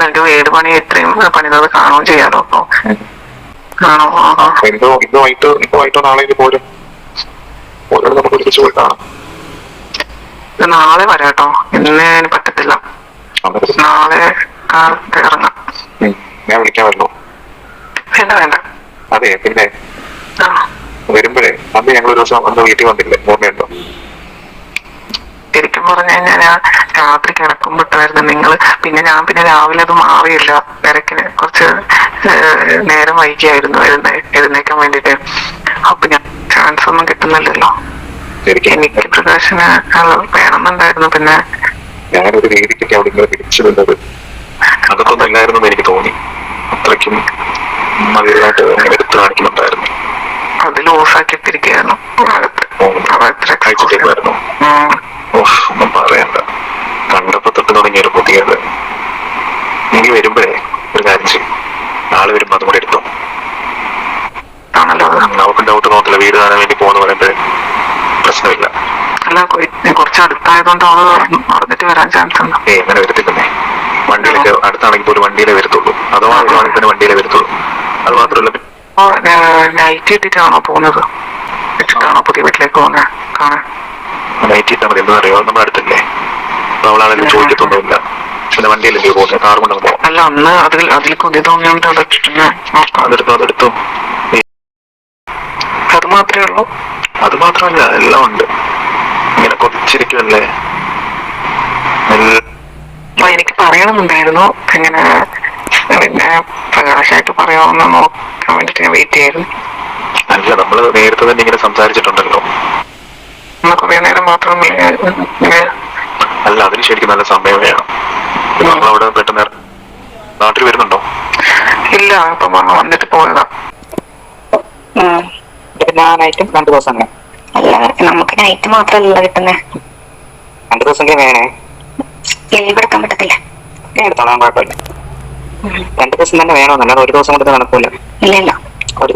എനിക്ക് വീട് പണി ഇത്രയും പണിതത് കാണുകയും ചെയ്യാലോ. അപ്പൊ ആണോ? വൈകിട്ടോ നാളെ പോരും. നമുക്ക് ഒരുമിച്ച് പോയി കാണാം. നാളെ വരാട്ടോ, ഇന്ന് പറ്റത്തില്ല. നാളെ ഇറങ്ങാം. ഞാൻ വിളിക്കാമല്ലോ. വേണ്ട വേണ്ട. അതെ, പിന്നെ വരുമ്പോഴേ അന്ന് ഞങ്ങൾ ഒരു ദിവസം അന്ന് വീട്ടിൽ വന്നില്ലേ, ഓർമ്മയുണ്ടോ? ശരിക്കും പറഞ്ഞു കഴിഞ്ഞാൽ ഞാൻ രാത്രി കിടക്കുമ്പോട്ടായിരുന്നു നിങ്ങൾ. പിന്നെ രാവിലെ അത് മാറിയില്ല. തിരക്കിന് കുറച്ച് നേരം വൈകിയായിരുന്നു എഴുന്നേക്കാൻ വേണ്ടിട്ട്. അപ്പൊ ഞാൻ ചാൻസ് ഒന്നും കിട്ടുന്നില്ലല്ലോ. എനിക്ക് പ്രകാശന് വേണമെന്നുണ്ടായിരുന്നു. പിന്നെ ഞാനൊരു രീതിക്കൊക്കെ അവിടെ ഇങ്ങനെ പിടിച്ചു നിന്നത് അതൊക്കെ ഒന്നല്ലായിരുന്നു എനിക്ക് തോന്നി. അത്രയ്ക്കും മതിയായിട്ട് എടുത്തു കാണിക്കുന്നുണ്ടായിരുന്നു. അത് ലൂസാക്കിയിട്ടിരിക്കുകയായിരുന്നു. കഴിച്ചിട്ടേക്കുമായിരുന്നു. ഒന്നും പറയണ്ട. കണ്ടപ്പോ തൊട്ട് തുടങ്ങിയൊരു പുതിയത്. ഇനി വരുമ്പോഴേ ഒരു കാര്യം ചെയ്യും, നാളെ വരുമ്പോ അതും കൂടെ എടുത്തോ. നമുക്ക് ഡൗട്ട് നോക്കില്ല, വീട് കാണാൻ വേണ്ടി പോകുന്ന പറയുമ്പോഴേ പ്രശ്നമില്ല. അല്ല, കുറച്ച് അടുത്തായതുകൊണ്ട് അവള് അറിഞ്ഞിട്ട് വരാൻ ചാൻസ് ഉണ്ട്. അങ്ങനെ വരത്തില്ലേ, വണ്ടിയിലൊക്കെ അടുത്താണെങ്കിൽ പോലും വണ്ടിയിലേ വരത്തുള്ളൂ. അഥവാ വരുവാണെങ്കിൽ തന്നെ വണ്ടിയിലേ വരത്തുള്ളൂ. അത് മാത്രമല്ല, നൈറ്റ് ഇട്ടിട്ടാണോ പോകുന്നത്? ഇട്ടിട്ടാണോ പുതിയ വീട്ടിലേക്ക് പോകുന്നത്? കാണാൻ നൈറ്റ് ഇട്ടാൽ മതി. എന്താ അറിയോ, നമ്മുടെ അടുത്തല്ലേ. അപ്പൊ അവളാണെങ്കിലും ചോദിക്കത്തൊന്നുമില്ല. പിന്നെ വണ്ടിയിലല്ലേ പോകുന്നത്, കാർ കൊണ്ടൊന്നും പോകും. അല്ല, അന്ന് അതിൽ കൊതി തോന്നിയോണ്ട് അതെടുത്തു. അത് മാത്രമേ ഉള്ളൂ? അത് മാത്രമല്ല, എല്ലാം ഉണ്ട്. ഇങ്ങനെ കൊതിച്ചിരിക്കുമല്ലേ. എനിക്ക് പറയണമെന്നുണ്ടായിരുന്നു. ഇങ്ങനെ പിന്നെ പ്രകാശമായിട്ട് പറയാമെന്ന് നോക്കാൻ വേണ്ടിട്ട് ഞാൻ വെയിറ്റ് ചെയ്യായിരുന്നു. അല്ല, നമ്മള് നേരത്തെ തന്നെ ഇങ്ങനെ സംസാരിച്ചിട്ടുണ്ടല്ലോ. കുറെ നേരം മാത്രമേ. അല്ല, അതിന് ശരിക്കും നല്ല സമയം വേണം. നമ്മളവിടെ പെട്ടെന്ന് നാട്ടിൽ വരുന്നുണ്ടോ? ഇല്ല, ഇപ്പൊ വന്നിട്ട് പോയതാ. നൈറ്റും 2 ദിവസം. അല്ല, നമുക്ക് നൈറ്റ് മാത്രല്ല കിട്ടുന്നേ. 2 ദിവസം വേണേ. ലീവ് എടുക്കാൻ പറ്റത്തില്ല. ഞാൻ എടുത്തോളാം, കുഴപ്പമില്ല. 2 ദിവസം തന്നെ വേണമെന്നല്ല, ഒരു ദിവസം കൊണ്ട് നടക്കൂല. ഇല്ല. ഒരു